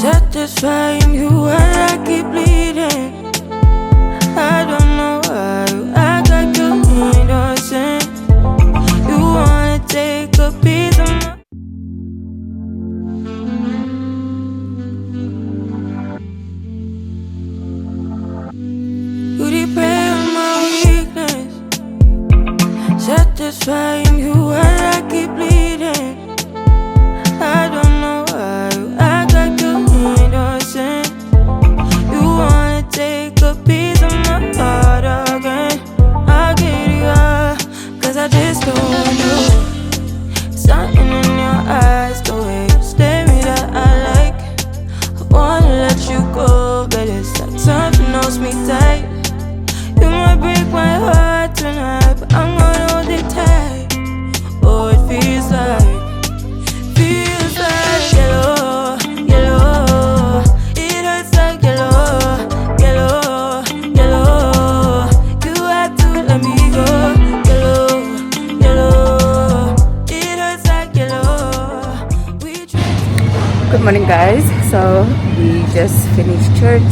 satisfying you while I keep bleeding. I don't know why you act like you innocent. You wanna take a piece of my you prey on my weakness, satisfying you while I keep bleeding. I don't know why you act like you innocent. You wanna take a piece of my heart again. I'll get you up, cause I just don't want you. Something in your eyes, the way you stare me that I like. I wanna let you go, but it's like something holds me tight. You might break my heart tonight, but I'm gonna hold it tight. Oh, it feels like yellow, yellow. It hurts like yellow, yellow, yellow. You have to let me go. Yellow, yellow. It hurts like yellow. Good morning, guys. So we just finished church.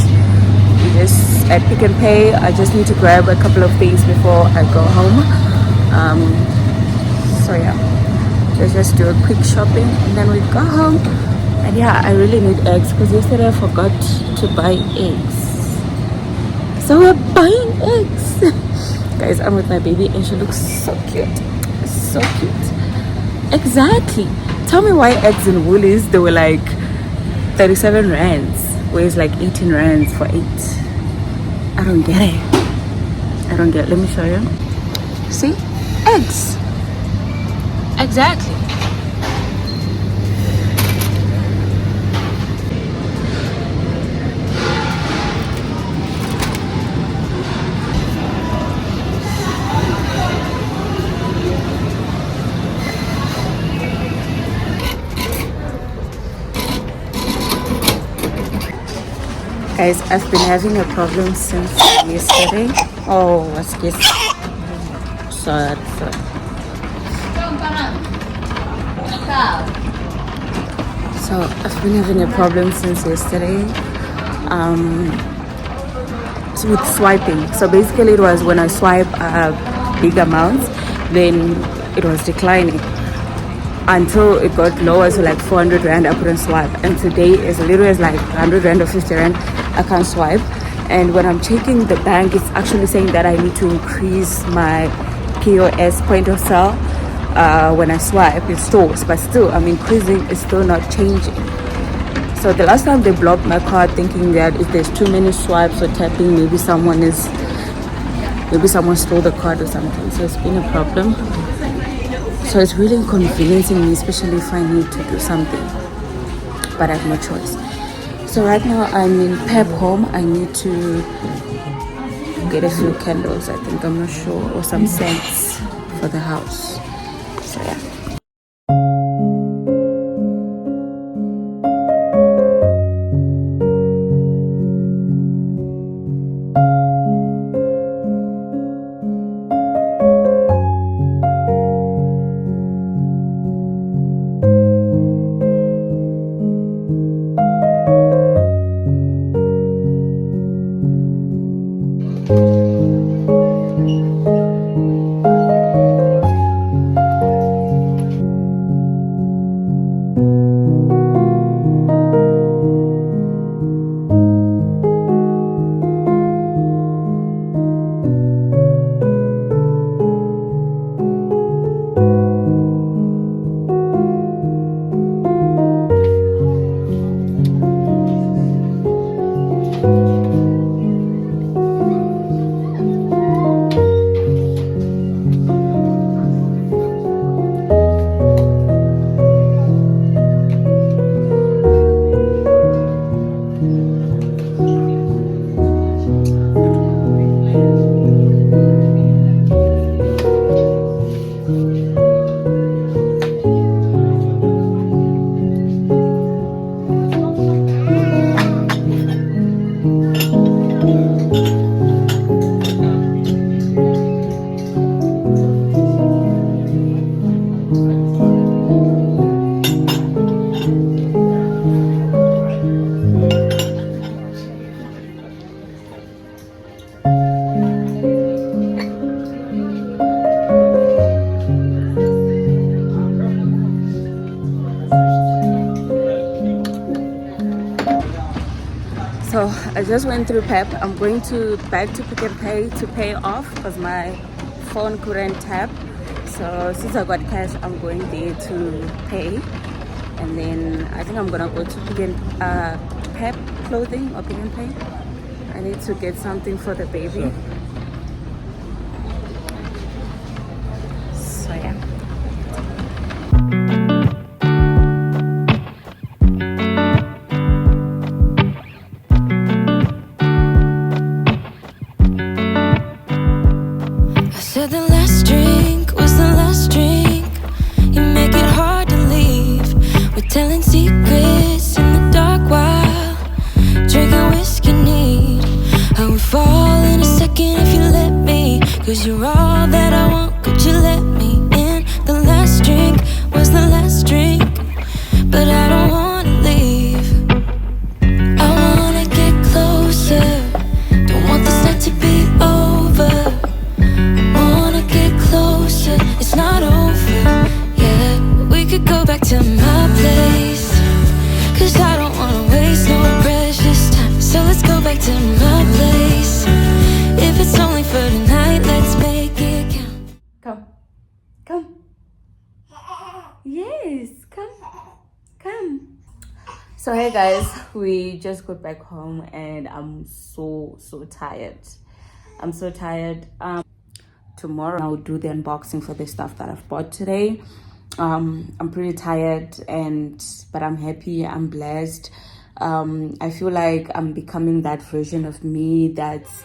We just at Pick and Pay. I just need to grab a couple of things before I go home. So yeah, let's just do a quick shopping and then we go home. And yeah, I really need eggs because yesterday I forgot to buy eggs. So we're buying eggs. Guys, I'm with my baby and she looks so cute. So cute. Exactly. Tell me why eggs in Woolies, they were like 37 rands, where it's like 18 rands for 8. I don't get it. I don't get it. Let me show you. See? Eggs. Exactly. Guys, I've been having a problem since yesterday. Oh, what's this? Sorry. So I've been having a problem since yesterday with swiping. So basically it was when I swipe big amounts, then it was declining until it got lower to like 400 rand. I couldn't swipe, and today is literally as like 100 rand or 50 rand I can't swipe. And when I'm checking the bank, it's actually saying that I need to increase my POS, point of sale, when I swipe in stores, but still I'm increasing, it's still not changing. So the last time they blocked my card thinking that if there's too many swipes or tapping, maybe someone stole the card or something. So it's been a problem. So it's really inconveniencing me, especially if I need to do something, but I have no choice. So right now I'm in Pep Home. I need to get a few candles, I think, I'm not sure, or some scents for the house. So yeah. So I just went through PEP. I'm going back to Pick and Pay to pay off because my phone couldn't tap. So since I got cash, I'm going there to pay, and then I think I'm gonna go to PEP clothing or Pick and Pay. I need to get something for the baby. So yeah. Said the last drink was the last drink. You make it hard to leave. We're telling secrets in the dark while drinking whiskey neat. I would fall in a second if you let me, 'cause you're all that I want. Could you let me in? The last drink was the last drink, but I don't wanna leave. I wanna get closer. Don't want this night to be over. Closer, it's not over, yeah. We could go back to my place, 'cause I don't wanna waste no precious time. So let's go back to my place. If it's only for tonight, let's make it count. Come. Yes, come. So hey guys, we just got back home and I'm so tired. I'm so tired. Tomorrow I'll do the unboxing for the stuff that I've bought today. I'm pretty tired but I'm happy, I'm blessed. I feel like I'm becoming that version of me that's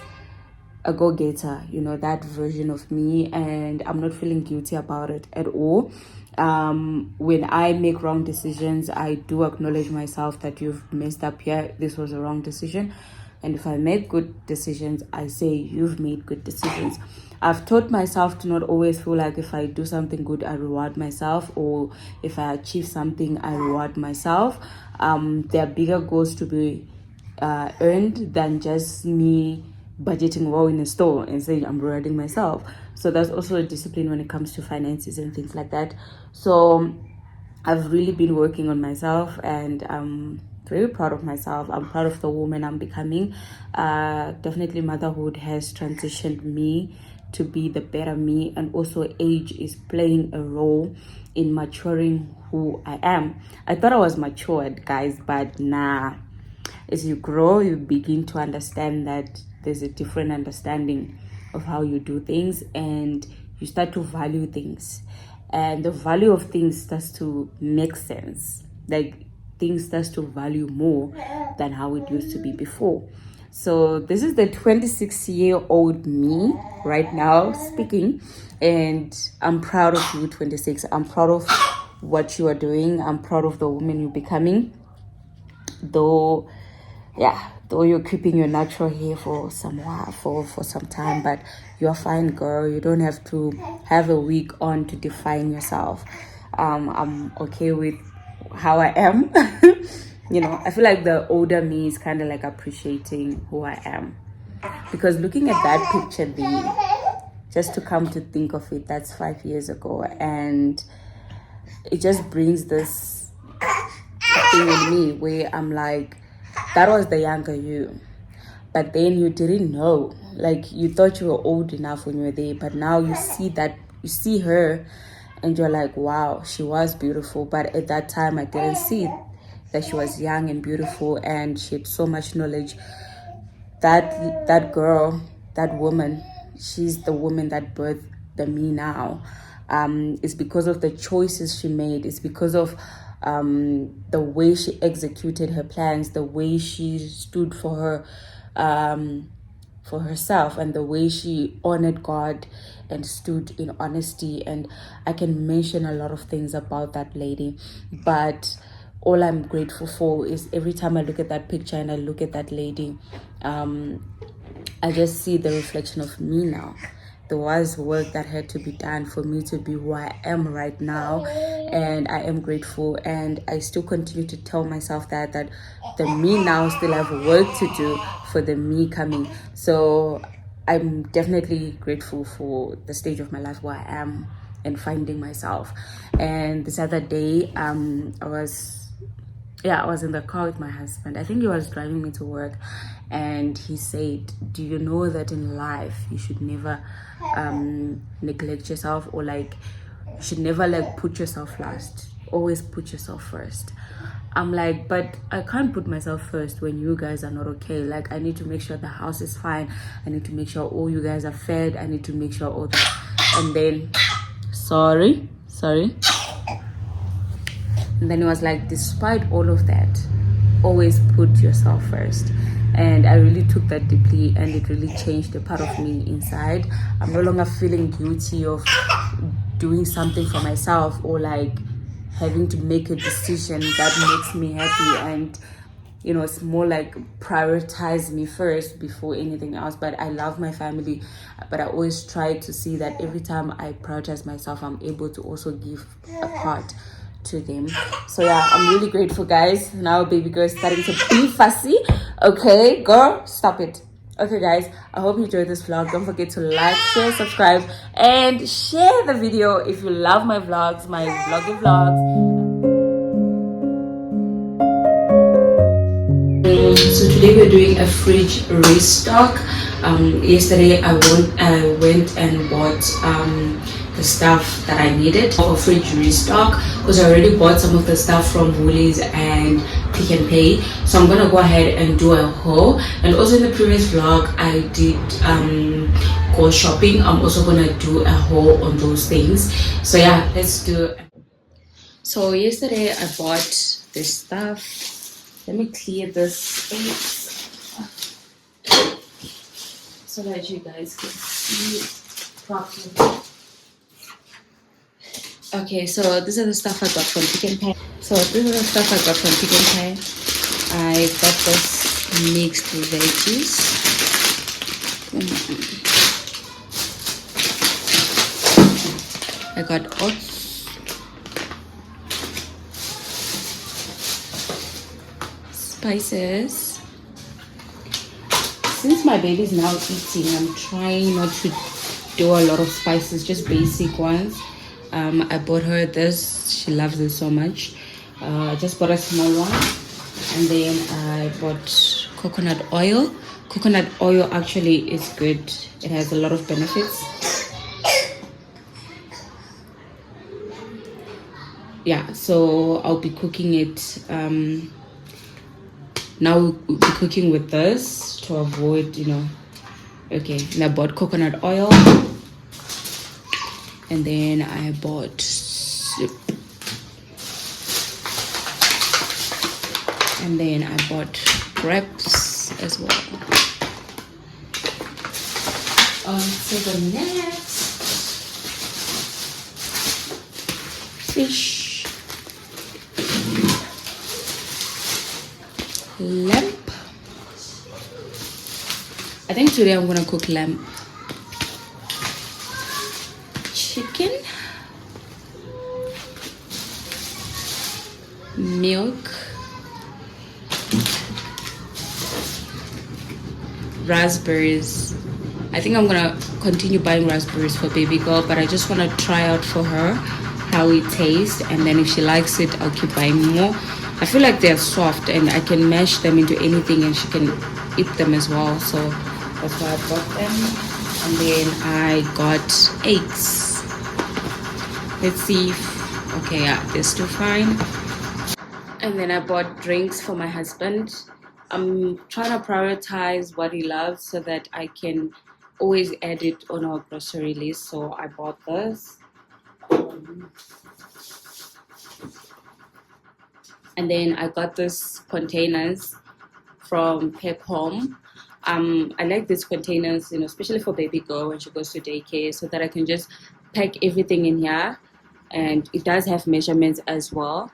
a go-getter, you know, that version of me, and I'm not feeling guilty about it at all. When I make wrong decisions, I do acknowledge myself that you've messed up here, this was a wrong decision. And if I make good decisions, I say you've made good decisions. I've taught myself to not always feel like if I do something good, I reward myself, or if I achieve something, I reward myself. There are bigger goals to be earned than just me budgeting well in a store and saying I'm rewarding myself. So that's also a discipline when it comes to finances and things like that. So I've really been working on myself, and I'm very proud of myself. I'm proud of the woman I'm becoming. Definitely motherhood has transitioned me to be the better me, and also age is playing a role in maturing who I am. I thought I was matured, guys, but nah. As you grow, you begin to understand that there's a different understanding of how you do things, and you start to value things, and the value of things starts to make sense. Like, things starts to value more than how it used to be before. So this is the 26-year-old me right now speaking, and I'm proud of you, 26. I'm proud of what you are doing. I'm proud of the woman you're becoming. Though you're keeping your natural hair for some while, for some time, but you're fine, girl. You don't have to have a wig on to define yourself. I'm okay with how I am. You know, I feel like the older me is kind of like appreciating who I am, because looking at that picture there, just to come to think of it, that's 5 years ago, and it just brings this thing in me where I'm like, that was the younger you, but then you didn't know. Like, you thought you were old enough when you were there, but now you see her and you're like, wow, she was beautiful. But at that time I didn't see that she was young and beautiful, and she had so much knowledge. That girl, that woman, she's the woman that birthed the me now. It's because of the choices she made. It's because of the way she executed her plans, the way she stood for herself, and the way she honored God and stood in honesty. And I can mention a lot of things about that lady, but all I'm grateful for is every time I look at that picture and I look at that lady, I just see the reflection of me now. There was work that had to be done for me to be who I am right now, and I am grateful. And I still continue to tell myself that the me now still have work to do for the me coming. So I'm definitely grateful for the stage of my life where I am and finding myself. And this other day, I was yeah, I was in the car with my husband. I think he was driving me to work, and he said, "Do you know that in life you should never neglect yourself, or like you should never like put yourself last. Always put yourself first." I'm like, but I can't put myself first when you guys are not okay. Like, I need to make sure the house is fine. I need to make sure all you guys are fed. I need to make sure all that. And then, sorry. And then it was like, despite all of that, always put yourself first. And I really took that deeply, and it really changed a part of me inside. I'm no longer feeling guilty of doing something for myself, or like having to make a decision that makes me happy. And you know, it's more like prioritize me first before anything else. But I love my family, but I always try to see that every time I prioritize myself, I'm able to also give a part to them. So yeah, I'm really grateful, guys. Now baby girl is starting to be fussy. Okay, girl, stop it. Okay guys, I hope you enjoyed this vlog. Don't forget to like, share, subscribe, and share the video if you love my vlogs, my vloggy vlogs. So today we're doing a fridge restock. Yesterday I went and bought the stuff that I needed for a fridge restock, because I already bought some of the stuff from Woolies and Pick and Pay. So I'm gonna go ahead and do a haul. And also in the previous vlog I did go shopping. I'm also gonna do a haul on those things. So yeah, let's do. So yesterday I bought this stuff. Let me clear this space so that you guys can see it properly. Okay, so these are the stuff I got from Pick and Pay. I got this mixed veggies. I got oats, spices. Since my baby's now eating, I'm trying not to do a lot of spices, just basic ones. I bought her this. She loves it so much. I just bought a small one. And then I bought coconut oil. Coconut oil actually is good. It has a lot of benefits. Yeah, so I'll be cooking it. Now we'll be cooking with this to avoid, you know. Okay, and I bought coconut oil. And then I bought soup. And then I bought wraps as well. So the next fish, lamb. I think today I'm gonna cook lamb. Chicken, milk, raspberries. I think I'm gonna continue buying raspberries for baby girl, but I just want to try out for her how it tastes, and then if she likes it, I'll keep buying more. I feel like they're soft and I can mash them into anything and she can eat them as well, so that's why I bought them. And then I got eggs. Let's see if, okay, yeah, they're still fine. And then I bought drinks for my husband. I'm trying to prioritize what he loves so that I can always add it on our grocery list. So I bought this. And then I got this containers from Pack Home. I like these containers, you know, especially for baby girl when she goes to daycare, so that I can just pack everything in here. And it does have measurements as well,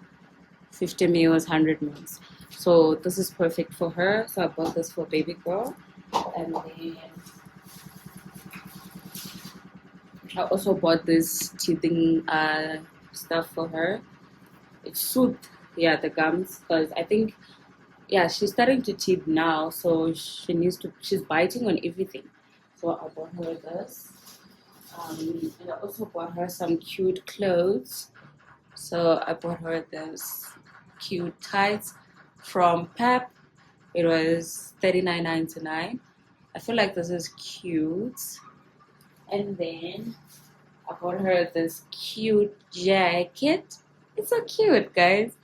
50 mils, 100 mils. So this is perfect for her. So I bought this for baby girl. And then I also bought this teething stuff for her. It soothes, yeah, the gums, because I think, yeah, she's starting to teeth now, so she's biting on everything. So I bought her this. And I also bought her some cute clothes. So I bought her this cute tights from Pep. It was $39.99. I feel like this is cute. And then I bought her this cute jacket. It's so cute, guys.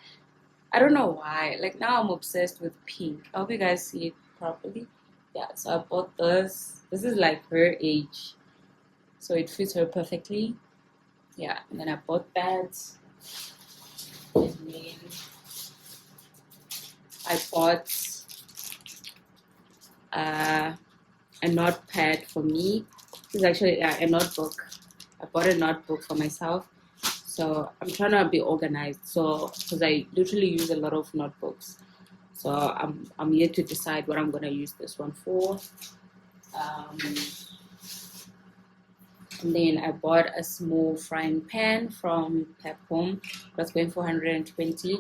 I don't know why. Like, now I'm obsessed with pink. I hope you guys see it properly. Yeah, so I bought this. This is like her age, so it fits her perfectly. Yeah, and then I bought that. And then I bought a notepad for me. This is actually a notebook. I bought a notebook for myself. So I'm trying to be organized. So because I literally use a lot of notebooks. So I'm here to decide what I'm gonna use this one for. And then I bought a small frying pan from Pep Home. It was going for 120.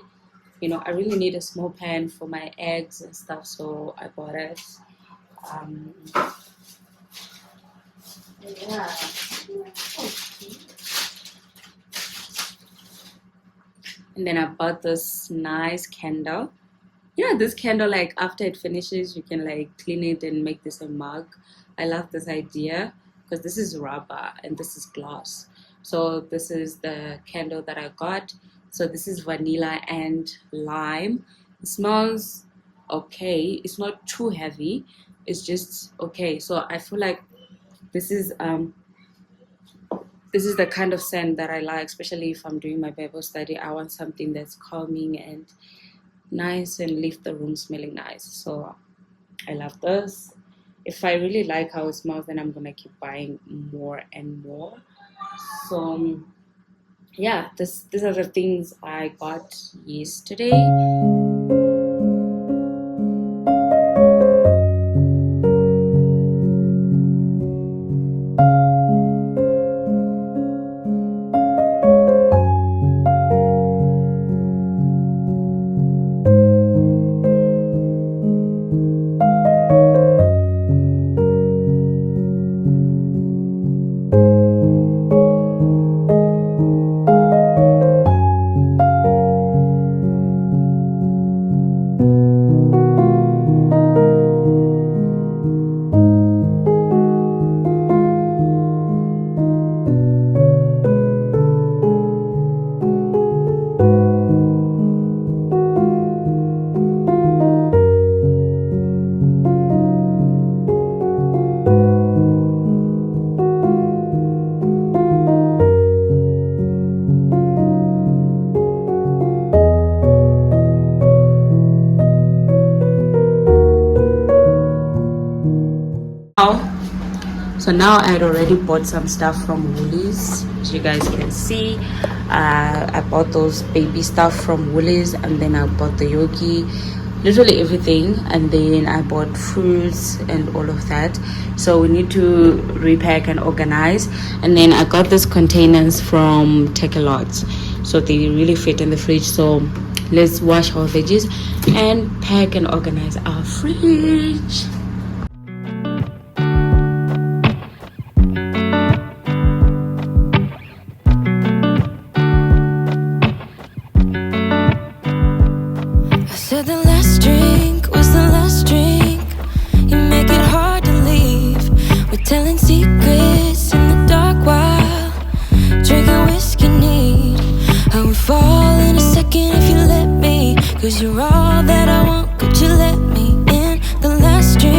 You know, I really need a small pan for my eggs and stuff, so I bought it. Yeah. And then I bought this nice candle. You know, this candle, like after it finishes, you can like clean it and make this a mug. I love this idea because this is rubber and this is glass. So this is the candle that I got. So this is vanilla and lime. It smells okay. It's not too heavy. It's just okay. So I feel like this is the kind of scent that I like, especially if I'm doing my Bible study. I want something that's calming and nice and leave the room smelling nice. So I love this. If I really like how it smells, then I'm gonna keep buying more and more. So yeah, these are the things I got yesterday. So now I had already bought some stuff from Woolies, as you guys can see. I bought those baby stuff from Woolies, and then I bought the yogi, literally everything, and then I bought fruits and all of that. So we need to repack and organize. And then I got these containers from Take-A-Lot, so they really fit in the fridge. So let's wash our veggies and pack and organize our fridge. Said the last drink was the last drink. You make it hard to leave. We're telling secrets in the dark while drinking whiskey neat. I would fall in a second if you let me, 'cause you're all that I want. Could you let me in the last drink?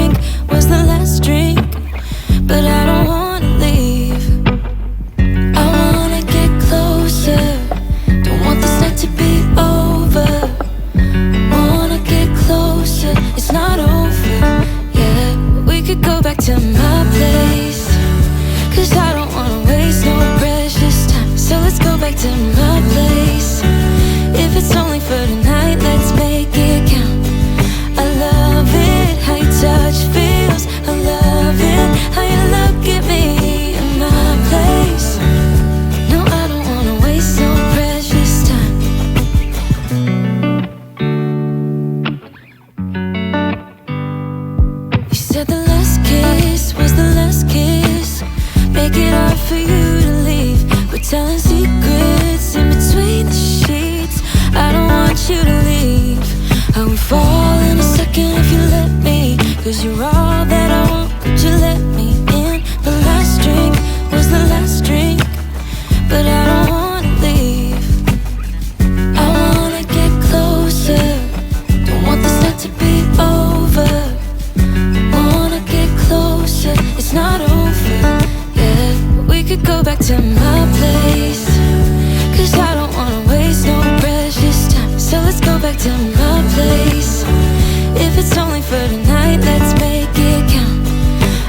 only for tonight, let's make it count.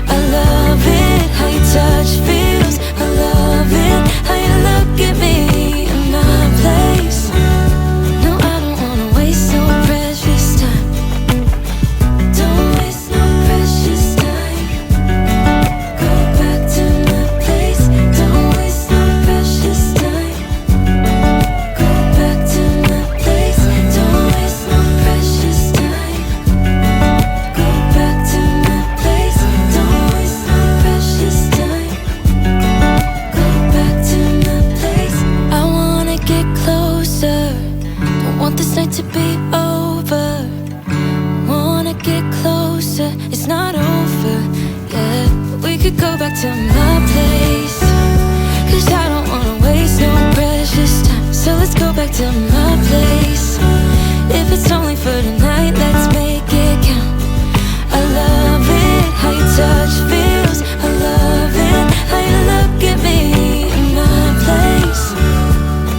I love it, how your touch feels. I love it, how you look at me in my place. No, I don't wanna waste no precious time. Don't waste no precious time. Go back to my place. Don't waste no precious time. Go back to my place. Don't waste no precious time. Go back to my place. Don't waste no precious time. Go back to my place. I wanna get closer. Don't want this night to be over. Wanna get closer. It's not over yet. We could go back to my place. 'Cause I don't wanna waste no precious time. So let's go back to my place. If it's only for tonight, let's make it count. I love it, how your touch feels. I love it, how you look at me in my place.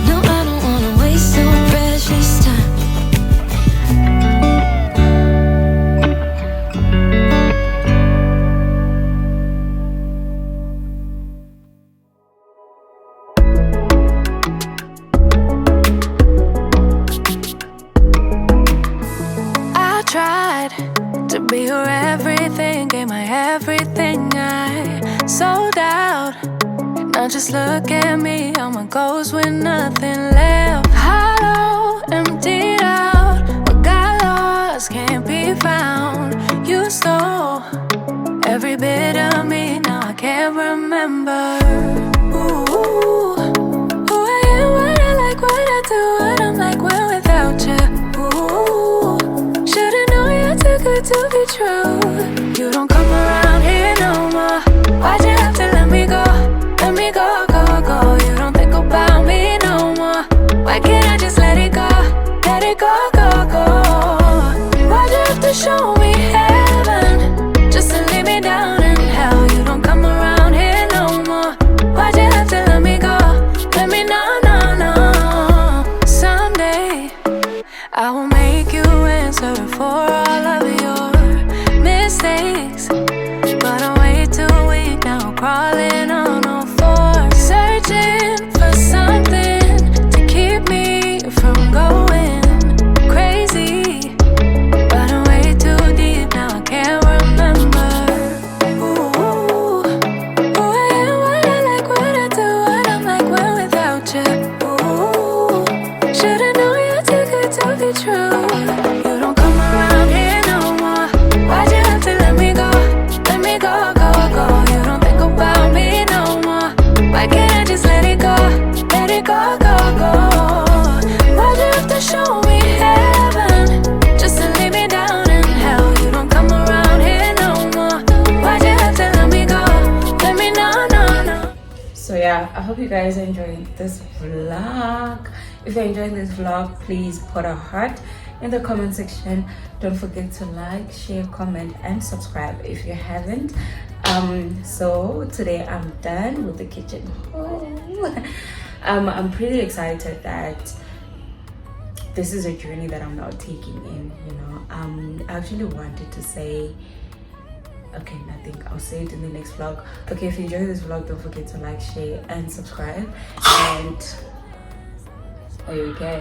No, I don't wanna waste no precious time. I tried to be your everything, gave my everything, I sold out. Now just look at me, all my goals with nothing left. Hollow, emptied out, what got lost can't be found. You stole every bit of me, now I can't remember. Ooh, who I am, what I like, what I do, what I'm like when without you. Ooh, should've known you're too good to be true. You don't come around here no more. Why'd you have to let me go? Let me go, go, go. You don't think about me no more. Why can't I just let it go? Let it go, go, go. Why'd you have to show me heaven just to leave me down in hell? You don't come around here no more. Why'd you have to let me go? Let me know, no, no. Someday I will make you answer for all of your mistakes. But I'm way too weak now, crawling on all fours, searching for something to keep me from going crazy. But I'm way too deep now, I can't remember. Ooh, who I am, what I like, what I do, what I'm like when without you. Ooh, should've known you're too good to be true. You don't come around here no more. Why'd you have to let me go? Let me go, go, go. You don't think about me no more. Why can't I just let it go? Let it go, go, go. Why'd you have to show me heaven just to leave me down in hell? You don't come around here no more. Why'd you have to let me go? Let me know, no, no. So yeah, I hope you guys are enjoying this vlog. If you're enjoying this vlog, please put a heart in the comment section. Don't forget to like, share, comment, and subscribe if you haven't. So today I'm done with the kitchen haul. I'm pretty excited that this is a journey that I'm now taking in, you know. I actually wanted to say, okay, nothing, I'll say it in the next vlog. Okay, if you enjoyed this vlog, don't forget to like, share, and subscribe. And are you okay?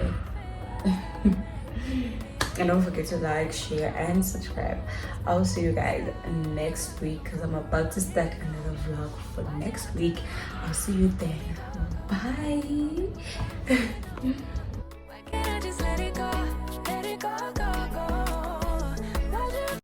And don't forget to like, share, and subscribe. I'll see you guys next week because I'm about to start another vlog for next week. I'll see you then. Bye.